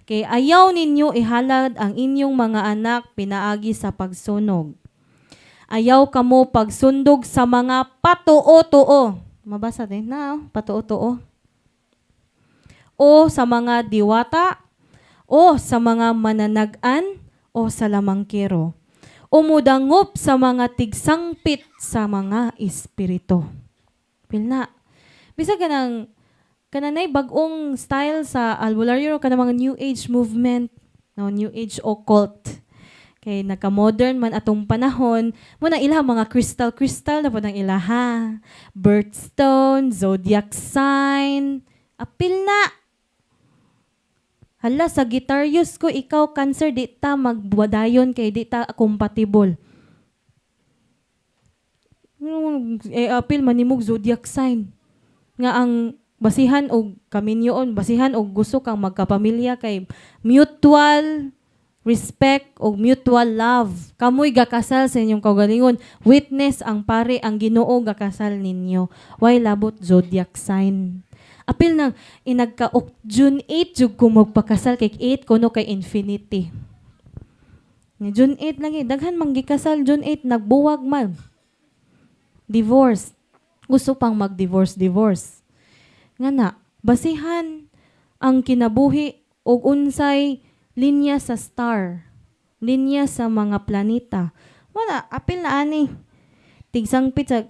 Kay ayaw ninyo ihalad ang inyong mga anak pinaagi sa pagsunog. Ayaw kamo pagsundog sa mga patuo-tuo. Mabasa din na, patuo-tuo. o sa mga diwata, o sa mga mananagan, o sa lamangkero, o mudangop sa mga tigsangpit sa mga espiritu. Pilna. Bisa kananay bagong style sa albularyo kanang mga New Age movement, no, New Age occult. Kay nagka-modern man atong panahon, mo na ila mga crystal na po ng ilaha. Birthstone, zodiac sign, apil na. Hala, Sagittarius ko, ikaw, Cancer, di ta magbadayon kay di ta compatible. Apil, manimog zodiac sign. Nga ang basihan og kaminyoon, basihan og gusto kang magkapamilya kay mutual respect o mutual love. Kamoy gakasal sa inyong kaugalingon. Witness ang pare, ang Ginoo gakasal ninyo. Why labot zodiac sign? Apil nang inagka June 8 jud ko magpakasal kay 8 kuno kay infinity. Ni June 8 lagi daghan manggikasal June 8 nagbuwag man. Divorce. Gusto pang mag-divorce. Nga na, basihan ang kinabuhi og unsay linya sa star, linya sa mga planeta. Wala, apil na ani. Tigsangpit sa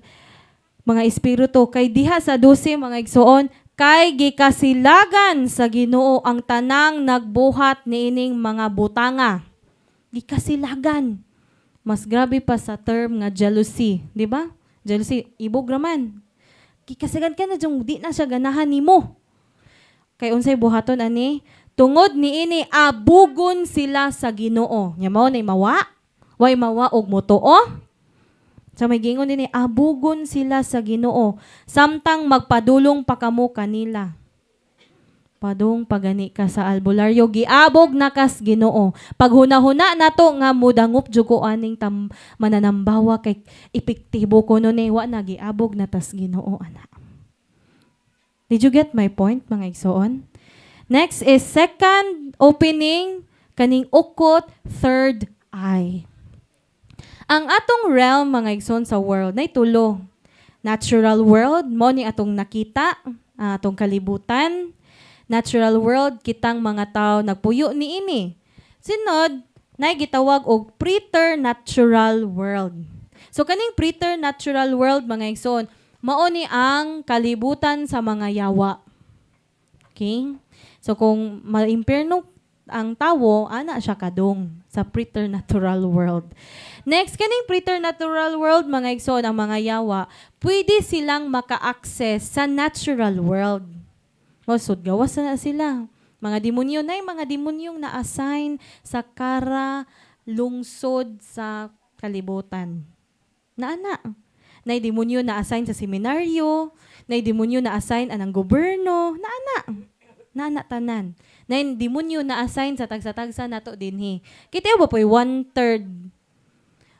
mga espiritu. Kay diha sa 12 mga igsoon, kay gikasilagan sa Ginoo ang tanang nagbuhat niining mga butanga. Gikasilagan. Mas grabe pa sa term nga jealousy. Di ba? Jealousy, ibog raman. Gikasilagan ka na diyong di na siya ganahan nimo. Kay unsay buhaton ani, tungod niini abugon sila sa Ginoo. Nya mao nay mawa, way mawa og motoo. Sa may gingon dinhi abugon sila sa Ginoo samtang magpadulong pa kamo kanila. Padung pagani ka sa albularyo giabog na kas Ginoo. Paghuna-huna nato nga mudangop jud ko aning mananambawa kay epektibo kuno ni wa na giabog na tas Ginoo ana. Did you get my point mga igsoon? Next is second opening kaning ukot, third eye. Ang atong realm mga igsoon sa world nay tulo. Natural world mo ni atong nakita, atong kalibutan. Natural world kitang mga tao nagpuyo niini. Sunod nay gitawag og preternatural world. So kaning preternatural world mga igsoon mao ni ang kalibutan sa mga yawa. Okay? So kung maimpyerno ang tawo, ana siya kadong sa preternatural world. Next, kaning preternatural world, mga igsoon, ang mga yawa, pwede silang maka-access sa natural world. O, so, gawas na sila. Mga demonyo na mga demonyong na-assign sa kara, lungsod sa kalibutan. Na demonyo na-assign sa seminaryo, na demonyo na-assign anang gobyerno, na tanan. Na demonyo na-assign sa tagsa-tagsa nato dinhi. Kita ba po'y 1/3.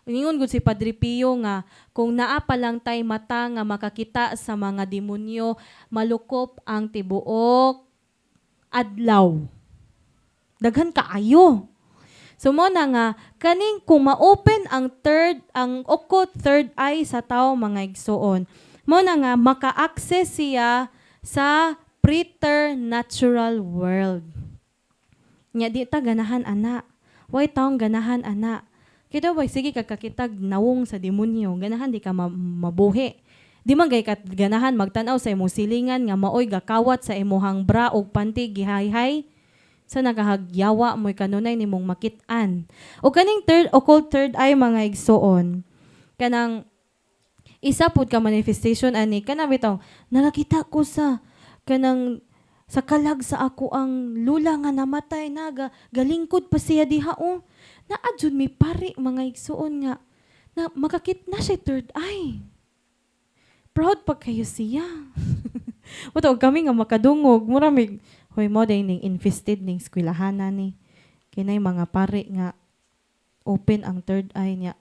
Ingon gud si Padre Pio nga kung naa pa lang tay mata nga makakita sa mga demonyo, malukop ang tibuok adlaw. Daghan kaayo. So mo na nga kaning kung ma-open ang occult third eye sa tao mga igsoon, mo na nga maka-access siya sa preternatural world. Nya di ta ganahan ana. Why taong ganahan ana? Kita ba sige kakakitag nawong sa demonyo, ganahan di ka mabuhi. Di man gay kat ganahan magtan-aw sa imong silingan nga maoy gakawat sa imong bra og panty gihay-hay sa nakahagyawa mo'y kanunay nimong makit-an. O kaning occult third eye mga igsoon, kanang isa pud ka manifestation ani kana bitaw nakakita ko sa kanang sa kalag sa ako ang lula nga namatay na galingkod pa siya diha o. Naadjud mi pare mga igsuon nga na makakit na siya third eye. Proud pa kayo siya. Wato kami nga makadungog mura mig hoy mo day ning infested ning eskwelahanan ni. Kinay mga pare nga open ang third eye niya.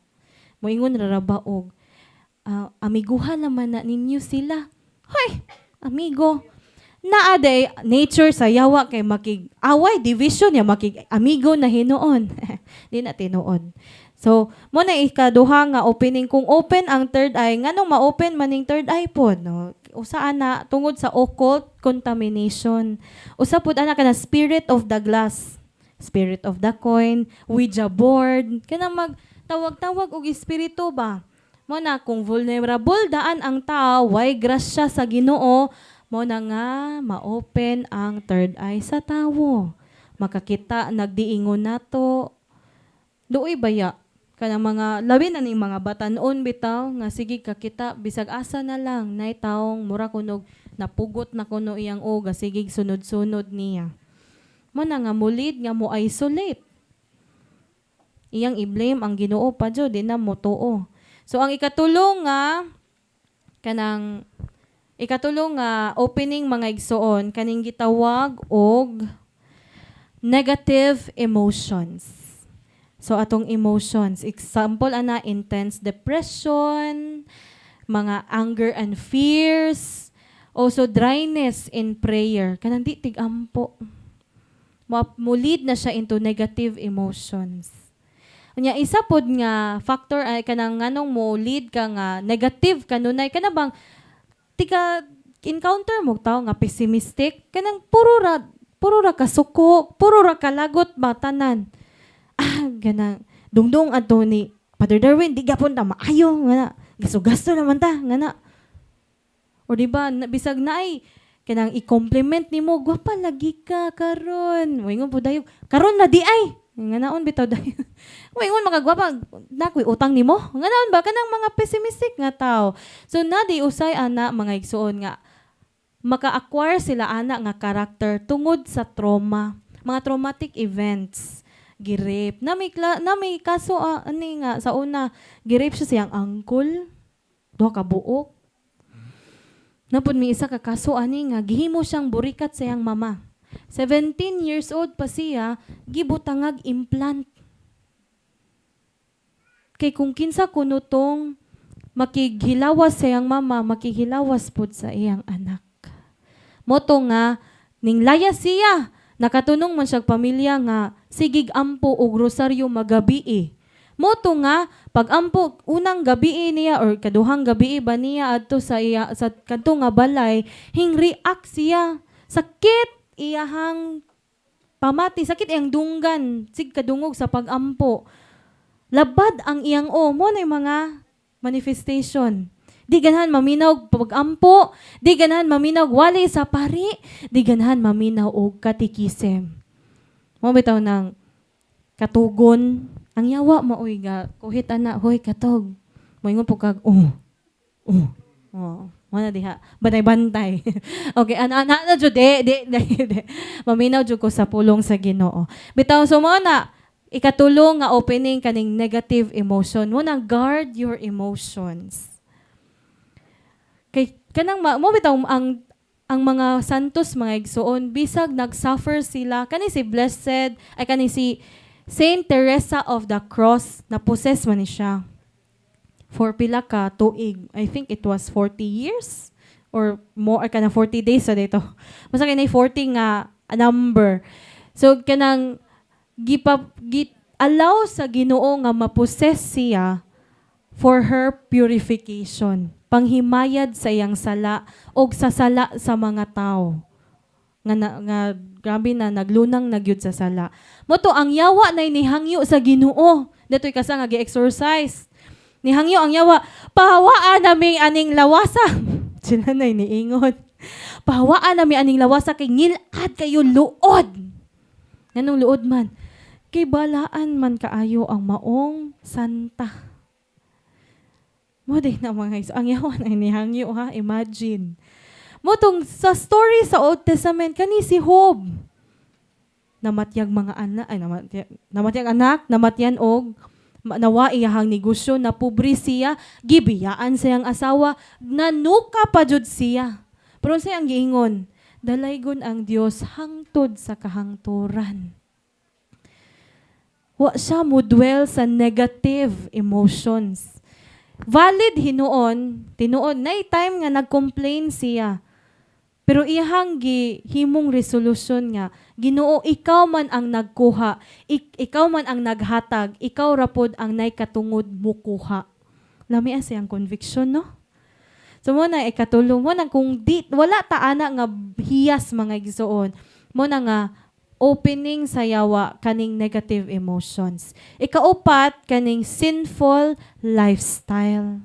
Moingon raraba og amiguhan naman na ninyo sila. Hoy, amigo. Naaday nature sa yawa kay makig-away division ya makig-amigo na hinuon. Di na tinuod. So, mo na ikaduha nga opening, kung open ang third eye, nganong ma-open maning third eye pod, no? Usa ana tungod sa occult contamination. Usa pod ana kana spirit of the glass, spirit of the coin, Ouija board, kana mag tawag-tawag og espiritu ba. Mo na kung vulnerable daan ang tao, way grasya sa Ginoo, mo na nga ma-open ang third eye sa tawo. Makakita nagdiingon nato. Duoy baya kanang mga labi na ning mga batan-on bitaw nga sige kakita bisag asa na lang nay taong mura kunog napugot na kuno iyang oga sige sunod-sunod niya. Mo na nga mulid nga mo isolate. Iyang i-blame ang Ginoo pa jud di na mo tuo. So ang ikatulong nga kanang opening mga igsoon kaning gitawag og negative emotions. So atong emotions, example ana intense depression, mga anger and fears, also dryness in prayer. Kanang di tigampo. Mulid na siya into negative emotions. Nya isa pod nga factor ay kanang nganong mo lead ka nga negative kanunay kana bang tika encounter mo tao nga pessimistic kanang puro ra kasuko, puro ra kalagot ba tanan. Ganang dungdong adto ni Father Darwin di gapon ta maayo ngana gasto naman ta ngana o di ba bisag naay kanang i-compliment nimo gwapa lagi ka karon moingon pud dayo karon na di ay nganaon bitaw dayo moingon makagwapa nakoy utang nimo nganaon ba kanang mga pessimistic nga tao so na di usay ana mga igsuon nga maka-acquire sila ana nga character tungod sa trauma mga traumatic events girip. Na may kaso ani nga sa una, girip siya siyang uncle. Duha ka buok. Napod may isa ka kaso ani nga gihimo siyang burikat sa iyang mama. 17 years old pa siya, gibutangag implant. Kay kung kinsa kuno tong makighilawas sa iyang mama, makighilawas pud sa iyang anak. Moto nga ning laya siya. Nakatunong man siyang pamilya nga sigig ampo og rosaryo magabi. Moto nga pag ampo unang gabi niya or kaduhang gabi ba niya adto sa iya sa kadto nga balay hing react siya. Sakit iyahang pamati, sakit iyang dunggan sig kadungog sa pagampo. Labad ang iyang mo na mga manifestation. Di ganahan maminaw pag-ampo, di ganahan maminaw wali sa pari, di ganahan maminaw og katikisem. Mo bitaw nang katugon, ang yawa maoy ga kuhit ana, hoy katog. Moingon po kag wala diha. Bantay-bantay. Okay, ana jud de. Maminaw jud ko sa pulong sa Ginoo. Bitaw so mo na ikatulong nga opening kaning negative emotion. Mo na guard your emotions. Kay kanang mo bitaw ang mga santos mga igsoon bisag nagsuffer sila kani si blessed ay kani si Saint Teresa of the Cross na possess man ni siya for pila ka tuig. I think it was 40 years or more kana 40 days sa dito. Basta kay 40 nga number. So kanang allow sa Ginoo nga ma-possess siya for her purification. Panghimayad sa iyang sala o sa sala sa mga tao. Nga grabe na naglunang nagyud sa sala. Moto ang yawa na inihangyo sa Ginoo. Dato'y kasa nga gi-exercise. Nihangyo ang yawa. Pahawaan nami aning lawasa. Sila na iniingon. Pahawaan nami aning lawasa kay ngilad kayo luod. Nganong luod man? Kay balaan man kaayo ang maong santa. Mo din na mga iso. Ang yawan ay nihangyo ha. Imagine. Mo tong sa story sa Old Testament, kani si Job. Namatyag mga anak, namatyan anak, namatyan og nawa iyahang negosyo, napubri siya, gibiyaan siyang asawa, nanuka pa jud siya. Pero siya ang giingon, dalaygon ang Dios hangtod sa kahangturan. Wa siya mo dwell sa negative emotions. Valid tinuon, nay time nga nag-complain siya. Pero iyang himong resolusyon nga, Ginoo, ikaw man ang nagkuha, ikaw man ang naghatag, ikaw rapod ang naikatungod mo kuha. Lami ang siyang conviction, no? So mo na ikatulong mo na kung di wala ta ana nga hiyas mga igsoon. Mo na nga opening sa yawa kaning negative emotions. Ikaupat kaning sinful lifestyle.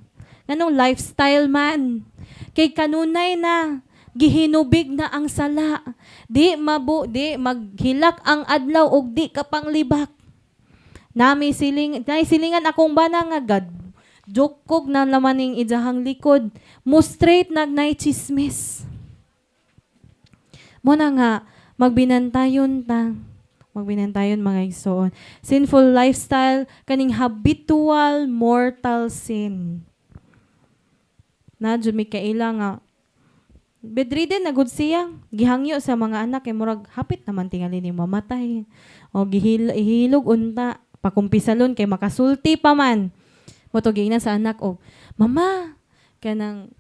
Nganong lifestyle man? Kay kanunay na gihinubig na ang sala. Di maghilak ang adlaw og di ka panglibak. Silingan akong bana nga God. Jokog na laman ning ijahang likod. Mo straight nagnay chismis. Mo na nga, magbinantayon mga igsoon. Sinful lifestyle, kaning habitual mortal sin. Na, dyan may kaila nga, bedridden na gud siya. Gihangyo sa mga anak, murag hapit naman tingali ni mamatay. O ihilog unta, pakumpisalon kay makasulti pa man. Motogay na sa anak, Mama, kanang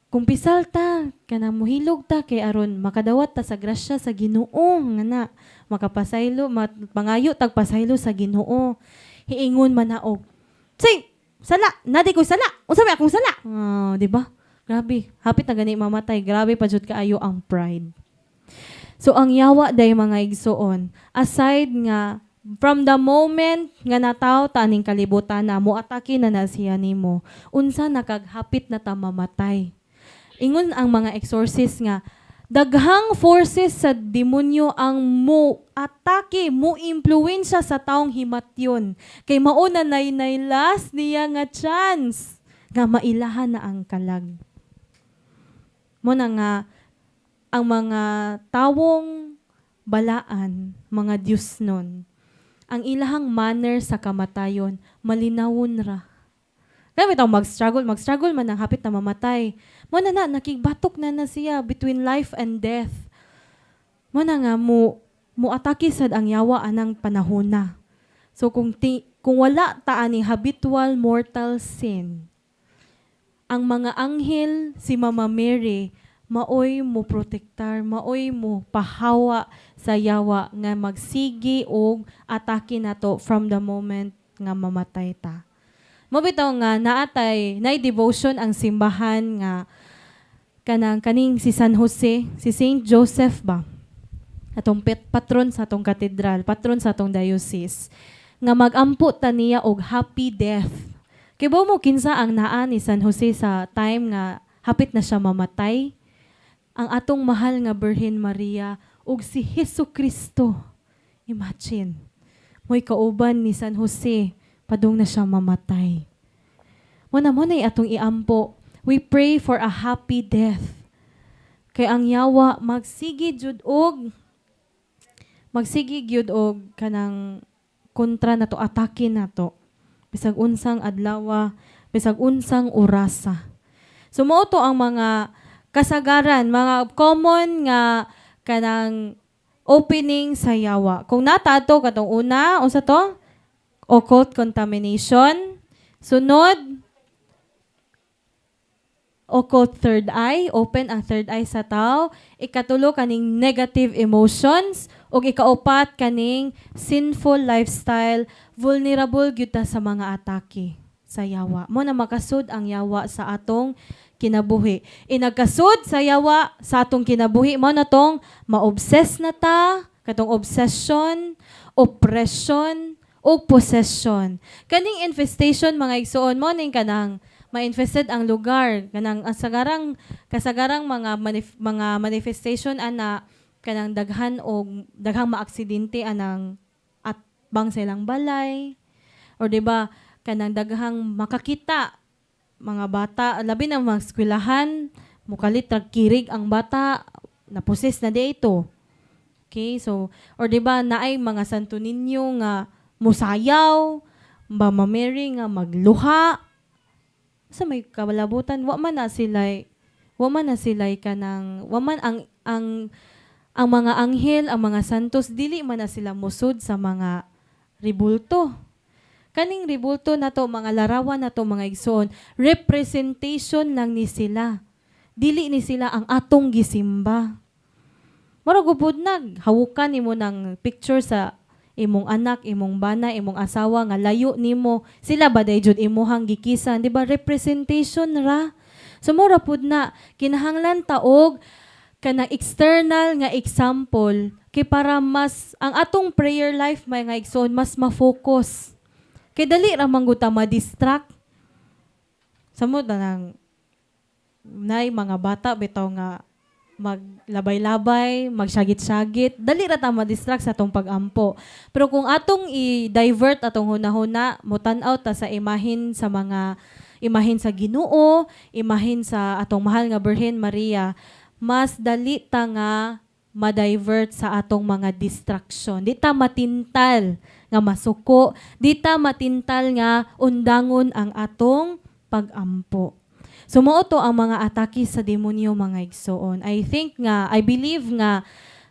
kumpisal ta, kanang muhilog ta, kay aron makadawat ta sa grasya sa Ginoo, nga makapasaylo, pangayo tagpasaylo sa Ginoo. Hiingon man na, say, sala, nadi ko sala, unsa may akong sala. Di ba? Grabe, hapit na gani mamatay, grabe pa jud kaayo ang pride. So ang yawa day mga igsoon, aside nga from the moment nga nataw ta ning kalibutan na moatake na siya nimo, unsa nakaghapit na ta mamatay. Ingon ang mga exorcist nga daghang forces sa demonyo ang mo atake, mo impluwensya sa taong himatyon. Kay mao na nay last niya nga chance nga mailahan na ang kalag. Mo na nga ang mga tawong balaan, mga Diyos nun, ang ilahang manner sa kamatayon, malinawon ra. Kaya may mag-struggle man ang hapit na mamatay. Mo na nakigbatok na siya between life and death. Mo na nga, mo atake sad ang yawa anang panahon na. So kung wala ta ani habitual mortal sin, ang mga anghel, si Mama Mary, maoy mo protektar, maoy mo pahawa sa yawa nga magsigi og atake nato from the moment nga mamatay ta. Mabitaw nga naatay nay devotion ang simbahan nga kaning si San Jose, si Saint Joseph ba? Atong patron sa atong katedral, patron sa atong diocese, nga magampo ta niya og happy death. Kay mo kinsa ang naa ni San Jose sa time nga hapit na siya mamatay? Ang atong mahal nga Birhen Maria ug si Hesukristo. Imagine, mo'y kauban ni San Jose, padung na siya mamatay. Muna atong iampo, we pray for a happy death. Kay ang yawa, magsigi gyud og kanang kontra na to, atake na to. Bisag unsang adlaw, bisag unsang orasa. So mao to ang mga kasagaran, mga common nga kanang opening sa yawa. Kung natato katong una, unsa to? Occult contamination. Sunod, occult third eye, open ang third eye sa tao. Ikatulo kaning negative emotions ug ikaupat kaning sinful lifestyle, vulnerable gyud ta sa mga atake sa yawa. Mo na makasud ang yawa sa atong kinabuhi. Inagkasud sa yawa sa atong kinabuhi mo na tong ma-obsess na ta, katong obsession, oppression, o possession. Kaning infestation mga igsoon mo ning kanang ma-infested ang lugar, kanang kasagarang mga manifestation ana kanang daghang maaksidente anang at bang silang balay or di ba kanang daghang makakita mga bata, labi na mga eskwelahan, mukalit kirig ang bata, naposes na di ito. Okay, so, or di ba naay mga santo ninyo nga musayaw, Mama Mary nga magluha, sa may kabalabutan, wa man na sila'y kanang, ang mga anghel, ang mga santos, dili man na sila musod sa mga ribulto. Kaning ribulto na to, mga larawan na to, mga igsoon, representation lang ni sila. dili ni sila ang atong gisimba. Mura gupod nag hawukan nimo ng picture sa imong anak, imong bana, imong asawa nga layo nimo. Sila ba day jud imuhang gikisan, di ba? Representation ra. So mura pud na kinahanglan taog kana external nga example kay para mas ang atong prayer life may nga igsoon mas ma-focus. Kay dali ra man gud ta ma-distract. Samod na nang nay mga bata bitaw nga maglabay-labay, magsagit-sagit, dali ra ta ma-distract sa atong pag-ampo. Pero kung atong i-divert atong hunahuna, mutan-aw ta sa imahin sa mga imahin sa Ginoo, imahin sa atong mahal nga Birhen Maria, mas dali ta nga ma-divert sa atong mga distraction. Di ta matintal nga masuko, di ta matintal nga undangon ang atong pag-ampo. Sumuo to ang mga atake sa demonyo mga igsoon. I believe nga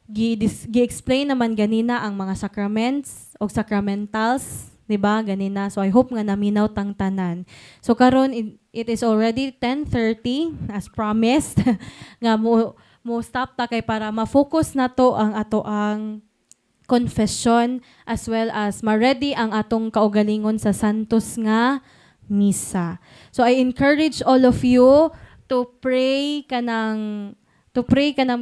gi-explain naman ganina ang mga sacraments o sacramentals, 'di ba? Ganina. So I hope nga naminaw tang tanan. So karon it is already 10:30 as promised nga mo stop ta kay para ma-focus nato ang ato ang confession as well as ma-ready ang atong kaugalingon sa santos nga misa. So I encourage all of you to pray kanang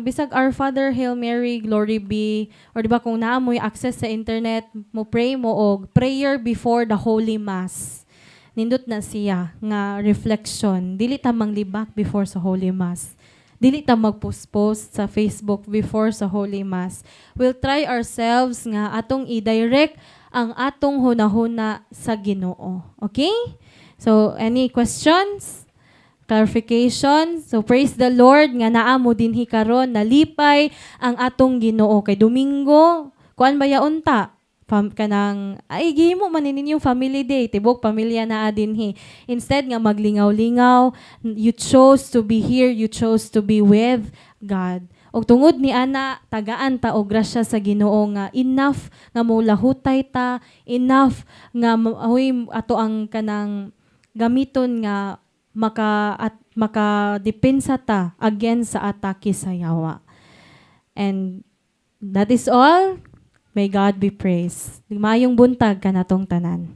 bisag Our Father, Hail Mary, Glory be, or diba kung naamoy access sa internet, mo pray mo og prayer before the Holy Mass. Nindot na siya nga reflection. Dili ta manglibak before sa Holy Mass. Dili ta mag-post sa Facebook before sa Holy Mass. We'll try ourselves nga atong i-direct ang atong hunahuna sa Ginoo. Okay? So, any questions? Clarification? So, praise the Lord nga naamo dinhi karon nalipay ang atong Ginoo kay Domingo. Kuan ba yaon ta? Kanang ay gihimo man ninyong family day, tibok pamilya na dinhi. Instead nga maglingaw-lingaw, you chose to be here, you chose to be with God. Og tungod ni ana tagaan ta og grasya sa Ginoo nga enough nga molahutay ta, enough nga ato ang kanang gamiton nga makadepensa ta against sa atake sa yawa. And that is all. May God be praised. Mayong buntag kanatong tanan.